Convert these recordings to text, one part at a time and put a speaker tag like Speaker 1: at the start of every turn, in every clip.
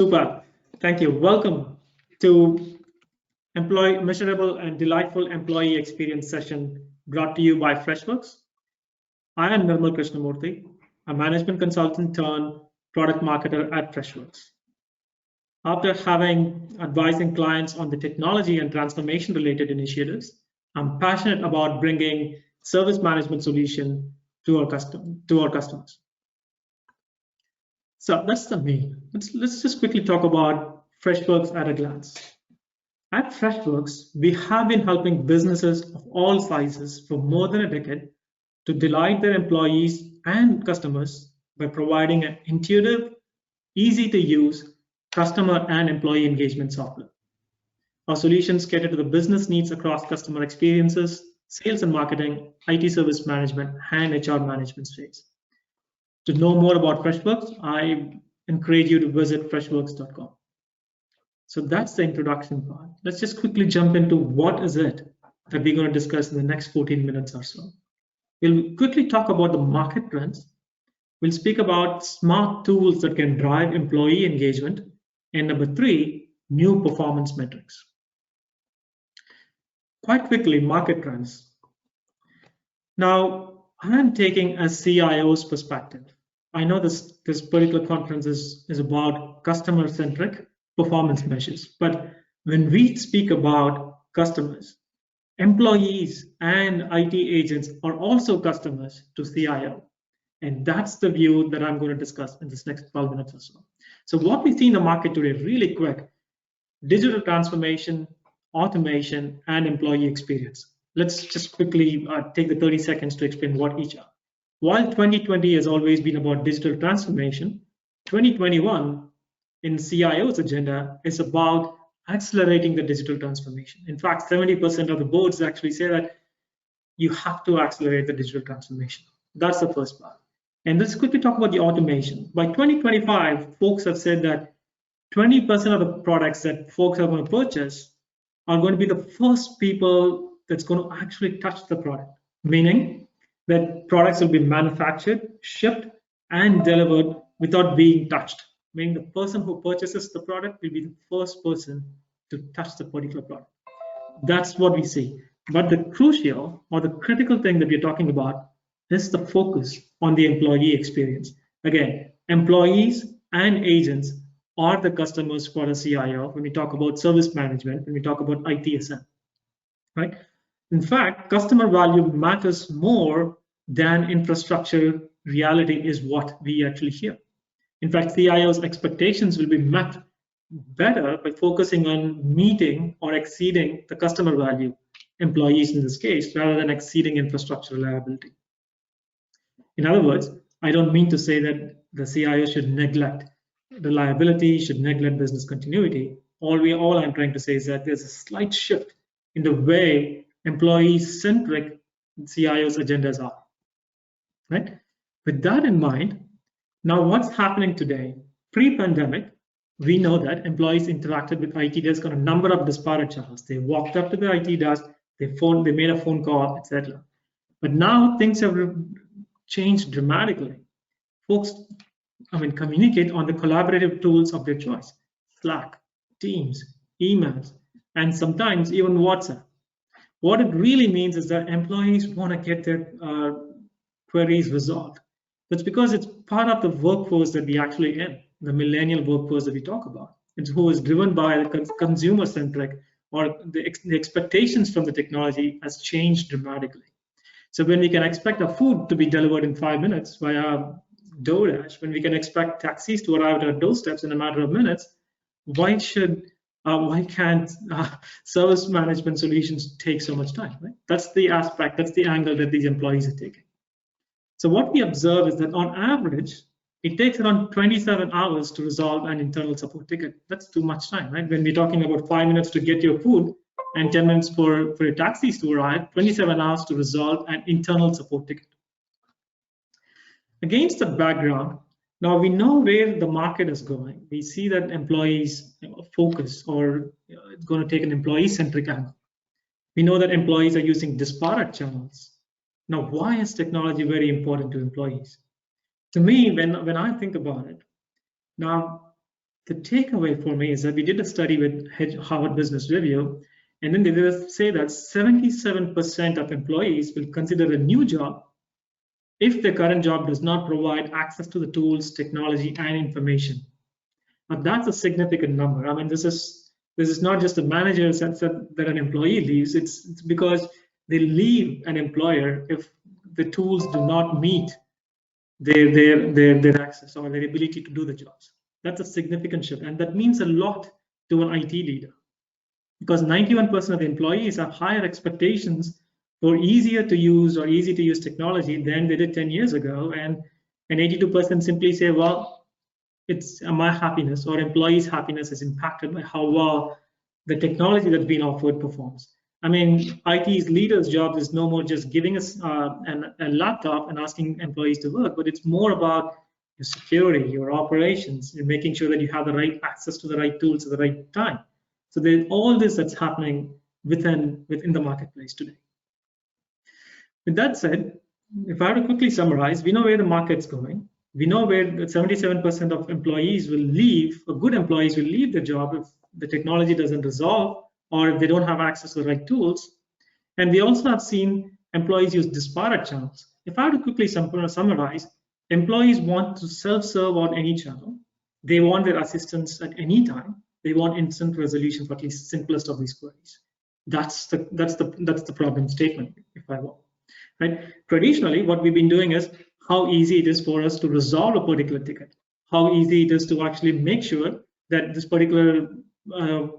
Speaker 1: Super. Thank you. Welcome to Measurable and Delightful Employee Experience session brought to you by Freshworks. I am Nirmal Krishnamoorthy, a management consultant turned product marketer at Freshworks. After having advising clients on the technology and transformation related initiatives, I'm passionate about bringing service management solution to our customers. So that's the main. Let's just quickly talk about Freshworks at a glance. At Freshworks, we have been helping businesses of all sizes for more than a decade to delight their employees and customers by providing an intuitive, easy to use customer and employee engagement software. Our solutions cater to the business needs across customer experiences, sales and marketing, IT service management, and HR management space. To know more about Freshworks, I encourage you to visit freshworks.com. So that's the introduction part. Let's just quickly jump into what is it that we're going to discuss in the next 14 minutes or so. We'll quickly talk about the market trends. We'll speak about smart tools that can drive employee engagement. And number 3, new performance metrics. Quite quickly, market trends. Now, I'm taking a CIO's perspective. I know this particular conference is about customer-centric performance measures, but when we speak about customers, employees and IT agents are also customers to CIO. And that's the view that I'm going to discuss in this next 12 minutes or so. So what we see in the market today, really quick, digital transformation, automation, and employee experience. Let's just quickly take the 30 seconds to explain what each are. While 2020 has always been about digital transformation, 2021 in CIO's agenda is about accelerating the digital transformation. In fact, 70% of the boards actually say that you have to accelerate the digital transformation. That's the first part. And let's quickly talk about the automation. By 2025, folks have said that 20% of the products that folks are going to purchase are going to be the first people that's going to actually touch the product, meaning that products will be manufactured, shipped, and delivered without being touched, meaning the person who purchases the product will be the first person to touch the particular product. That's what we see. But the crucial or the critical thing that we're talking about is the focus on the employee experience. Again, employees and agents are the customers for a CIO when we talk about service management, when we talk about ITSM, right? In fact, customer value matters more than infrastructure reality is what we actually hear. In fact, CIO's expectations will be met better by focusing on meeting or exceeding the customer value, employees in this case, rather than exceeding infrastructure reliability. In other words, I don't mean to say that the CIO should neglect reliability, should neglect business continuity. All I'm trying to say is that there's a slight shift in the way employee-centric CIO's agendas are, right? With that in mind, now what's happening today? Pre-pandemic, we know that employees interacted with IT desk on a number of disparate channels. They walked up to the IT desk, they made a phone call, etc. But now things have changed dramatically. Folks, communicate on the collaborative tools of their choice: Slack, Teams, emails, and sometimes even WhatsApp. What it really means is that employees want to get their queries resolved. That's because it's part of the workforce that we actually in, the millennial workforce that we talk about. It's who is driven by the consumer-centric, or the expectations from the technology has changed dramatically. So when we can expect our food to be delivered in 5 minutes via DoorDash, when we can expect taxis to arrive at our doorsteps in a matter of minutes, why can't service management solutions take so much time, right? That's the aspect, that's the angle that these employees are taking. So what we observe is that on average, it takes around 27 hours to resolve an internal support ticket. That's too much time, right? When we're talking about 5 minutes to get your food and 10 minutes for your taxis to arrive, 27 hours to resolve an internal support ticket. Against the background, now we know where the market is going. We see that employees focus, or it's going to take an employee-centric angle. We know that employees are using disparate channels. Now, why is technology very important to employees? To me, when I think about it, now the takeaway for me is that we did a study with Harvard Business Review, and then they did say that 77% of employees will consider a new job if the current job does not provide access to the tools, technology, and information. Now that's a significant number. I mean, this is not just the manager that an employee leaves. It's because they leave an employer if the tools do not meet their access or their ability to do the jobs. That's a significant shift, and that means a lot to an IT leader, because 91% of the employees have higher expectations for easier to use or easy to use technology than they did 10 years ago, and 82% simply say, well, it's my happiness or employees' happiness is impacted by how well the technology that's been offered performs. I mean, IT's leader's job is no more just giving us a laptop and asking employees to work, but it's more about your security, your operations, and making sure that you have the right access to the right tools at the right time. So there's all this that's happening within the marketplace today. With that said, if I were to quickly summarize, we know where the market's going. We know where 77% of employees will leave, or good employees will leave the job if the technology doesn't resolve or if they don't have access to the right tools. And we also have seen employees use disparate channels. If I were to quickly summarize, employees want to self-serve on any channel. They want their assistance at any time. They want instant resolution for at least simplest of these queries. That's the problem statement, if I will. Right? Traditionally, what we've been doing is how easy it is for us to resolve a particular ticket, how easy it is to actually make sure that this particular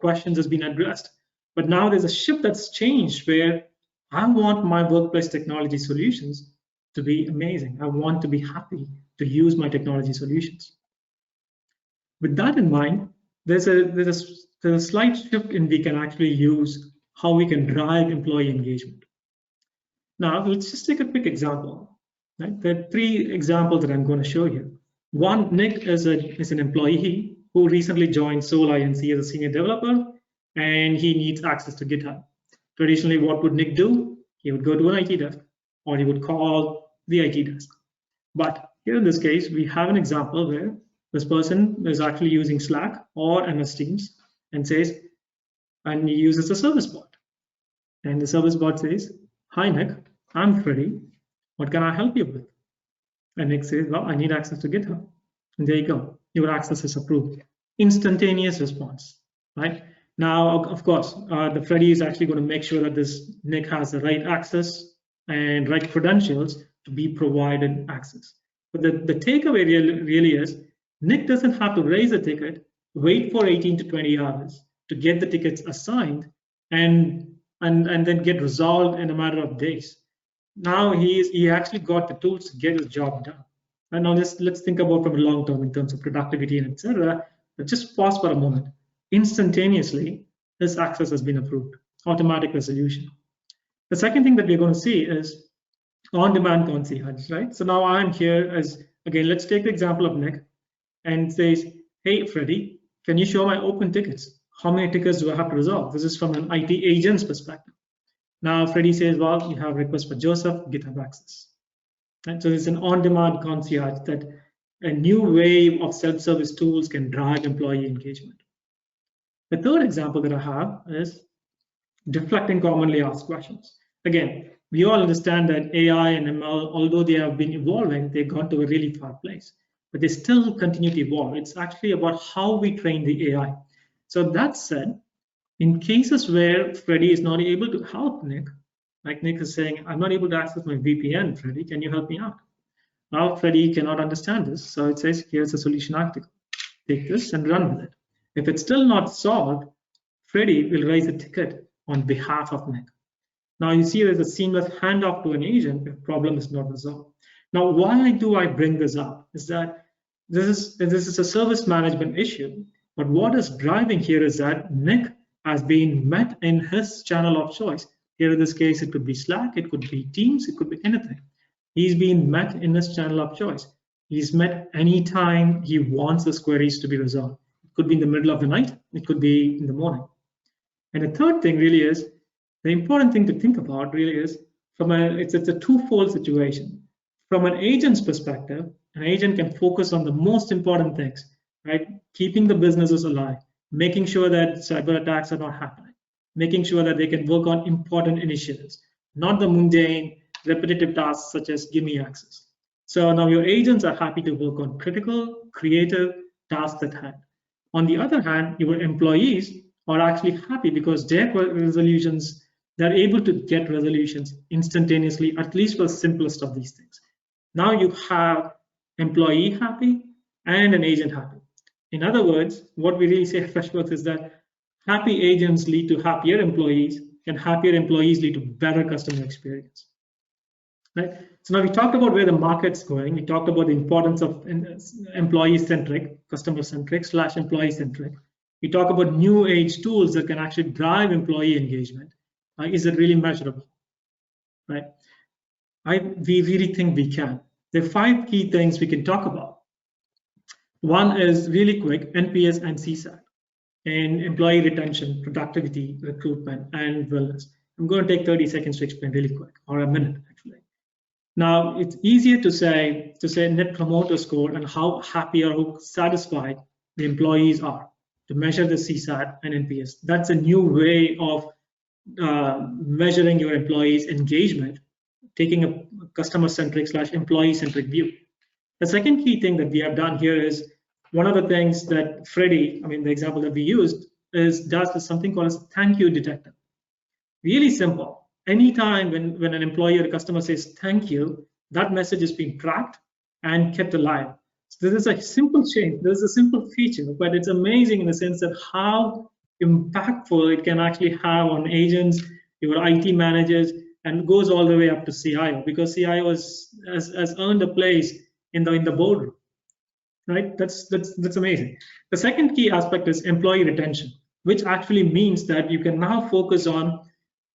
Speaker 1: questions has been addressed. But now there's a shift that's changed where I want my workplace technology solutions to be amazing. I want to be happy to use my technology solutions. With that in mind, there's a slight shift in we can actually use how we can drive employee engagement. Now, let's just take a quick example. Right? There are 3 examples that I'm going to show you. One, Nick is an employee who recently joined Seoul INC as a senior developer, and he needs access to GitHub. Traditionally, what would Nick do? He would go to an IT desk, or he would call the IT desk. But here in this case, we have an example where this person is actually using Slack or MS Teams and he uses a service bot. And the service bot says, "Hi, Nick, I'm Freddie. What can I help you with?" And Nick says, "Well, I need access to GitHub." And there you go. Your access is approved. Instantaneous response, right? Now, of course, the Freddie is actually going to make sure that this Nick has the right access and right credentials to be provided access. But the takeaway really is Nick doesn't have to raise a ticket, wait for 18 to 20 hours to get the tickets assigned and then get resolved in a matter of days. Now he actually got the tools to get his job done. And now let's think about from a long term in terms of productivity and etc. But just pause for a moment. Instantaneously, this access has been approved. Automatic resolution. The second thing that we're going to see is on-demand concierge, right? So now I'm here as, again, let's take the example of Nick and says, "Hey, Freddie, can you show my open tickets? How many tickets do I have to resolve?" This is from an IT agent's perspective. Now, Freddie says, "Well, you have a request for Joseph, GitHub access." And so it's an on-demand concierge that a new wave of self-service tools can drive employee engagement. The third example that I have is deflecting commonly asked questions. Again, we all understand that AI and ML, although they have been evolving, they've gone to a really far place, but they still continue to evolve. It's actually about how we train the AI. So that said, in cases where Freddie is not able to help Nick, like Nick is saying, "I'm not able to access my VPN, Freddie, can you help me out?" Now, Freddie cannot understand this, so it says, "Here's a solution article. Take this and run with it." If it's still not solved, Freddie will raise a ticket on behalf of Nick. Now you see there's a seamless handoff to an agent if problem is not resolved. Now, why do I bring this up? Is that this is a service management issue, but what is driving here is that Nick has been met in his channel of choice. Here in this case, it could be Slack, it could be Teams, it could be anything. He's been met in his channel of choice. He's met anytime he wants his queries to be resolved. It could be in the middle of the night, it could be in the morning. And the third thing really is, the important thing to think about really is, it's a twofold situation. From an agent's perspective, an agent can focus on the most important things, right? Keeping the businesses alive, making sure that cyber attacks are not happening, making sure that they can work on important initiatives, not the mundane, repetitive tasks such as give me access. So now your agents are happy to work on critical, creative tasks at hand. On the other hand, your employees are actually happy because their resolutions, they're able to get resolutions instantaneously, at least for the simplest of these things. Now you have employee happy and an agent happy. In other words, what we really say at Freshworks is that happy agents lead to happier employees, and happier employees lead to better customer experience. Right? So now we talked about where the market's going. We talked about the importance of employee-centric, customer-centric / employee-centric. We talk about new age tools that can actually drive employee engagement. Is it really measurable? Right? We really think we can. There are 5 key things we can talk about. One is really quick, NPS and CSAT, and employee retention, productivity, recruitment, and wellness. I'm going to take 30 seconds to explain really quick, or a minute actually. Now, it's easier to say net promoter score and how happy or how satisfied the employees are, to measure the CSAT and NPS. That's a new way of measuring your employees' engagement, taking a customer-centric / employee-centric view. The second key thing that we have done here is one of the things that Freddie, the example that we used, does something called a thank you detector. Really simple. Anytime when an employee or a customer says thank you, that message is being tracked and kept alive. So this is a simple change. This is a simple feature, but it's amazing in the sense that how impactful it can actually have on agents, your IT managers, and goes all the way up to CIO, because CIO has earned a place in the boardroom. Right? That's amazing. The second key aspect is employee retention, which actually means that you can now focus on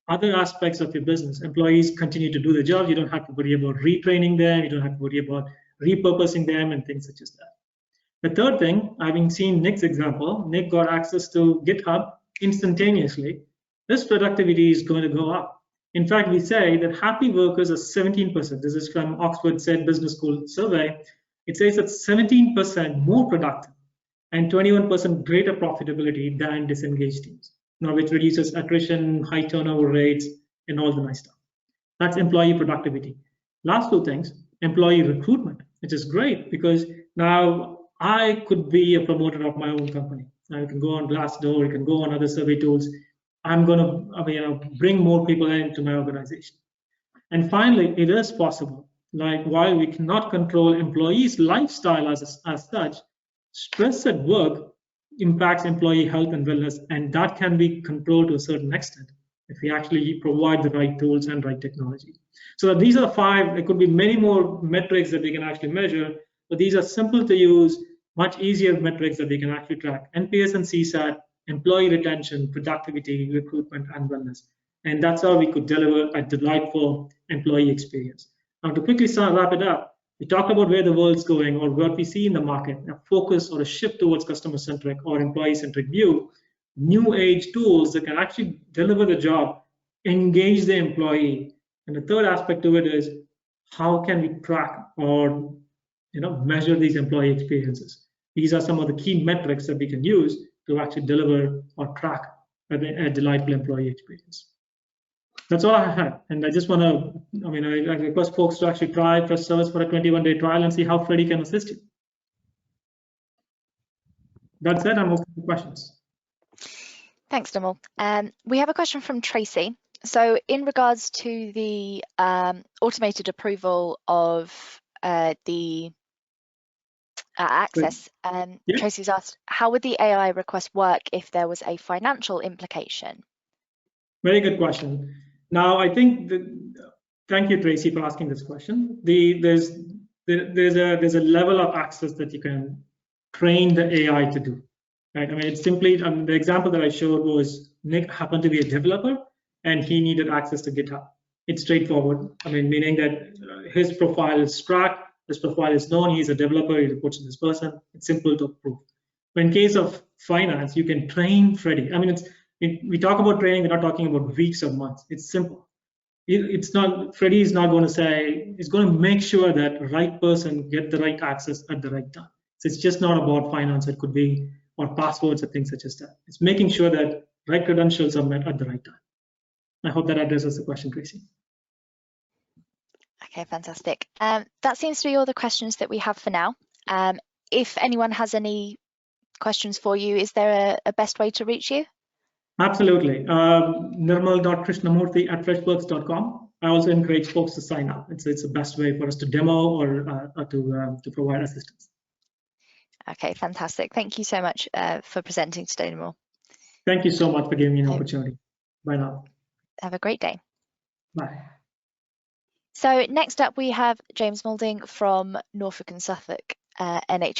Speaker 1: other aspects of your business. Employees continue to do the job. You don't have to worry about retraining them. You don't have to worry about repurposing them and things such as that. The third thing, having seen Nick's example, Nick got access to GitHub instantaneously. This productivity is going to go up. In fact, we say that happy workers are 17%. This is from Oxford Said Business School survey. It says that 17% more productive and 21% greater profitability than disengaged teams. Now, which reduces attrition, high turnover rates, and all the nice stuff. That's employee productivity. Last 2 things, employee recruitment, which is great because now I could be a promoter of my own company. I can go on Glassdoor, you can go on other survey tools. I'm going to bring more people into my organization. And finally, it is possible. Like, while we cannot control employees' lifestyle as such, stress at work impacts employee health and wellness, and that can be controlled to a certain extent if we actually provide the right tools and right technology. So these are 5. There could be many more metrics that we can actually measure, but these are simple to use, much easier metrics that we can actually track: NPS and CSAT, employee retention, productivity, recruitment, and wellness. And that's how we could deliver a delightful employee experience. Now, to quickly wrap it up, we talked about where the world's going, or what we see in the market, a focus or a shift towards customer-centric or employee-centric view, new age tools that can actually deliver the job, engage the employee. And the third aspect to it is how can we track or measure these employee experiences. These are some of the key metrics that we can use to actually deliver or track a delightful employee experience. That's all I had, and I just want to, I request folks to actually try Freshservice for a 21-day trial and see how Freddie can assist you. That said, I'm open to questions.
Speaker 2: Thanks, Nirmal. We have a question from Tracy. So in regards to the automated approval of the access,
Speaker 1: Yeah.
Speaker 2: Tracy's asked, how would the AI request work if there was a financial implication?
Speaker 1: Very good question. Now, I think thank you, Tracy, for asking this question. There's a level of access that you can train the AI to do. Right? It's simply the example that I showed was Nick happened to be a developer and he needed access to GitHub. It's straightforward. Meaning that his profile is tracked, his profile is known, he's a developer, he reports to this person. It's simple to approve. But in case of finance, you can train Freddie. We talk about training, we're not talking about weeks or months. It's simple. It's not, Freddie is not going to say, it's going to make sure that the right person get the right access at the right time. So it's just not about finance. It could be or passwords or things such as that. It's making sure that right credentials are met at the right time. I hope that addresses the question, Tracy.
Speaker 2: Okay, fantastic. That seems to be all the questions that we have for now. If anyone has any questions for you, is there a best way to reach you?
Speaker 1: Absolutely. Nirmal.Krishnamoorthy@freshworks.com. I also encourage folks to sign up. It's the best way for us to demo or to provide assistance.
Speaker 2: Okay, fantastic. Thank you so much for presenting today, Nirmal.
Speaker 1: Thank you so much for giving me an opportunity. Bye now.
Speaker 2: Have a great day.
Speaker 1: Bye.
Speaker 2: So next up we have James Moulding from Norfolk and Suffolk NHS.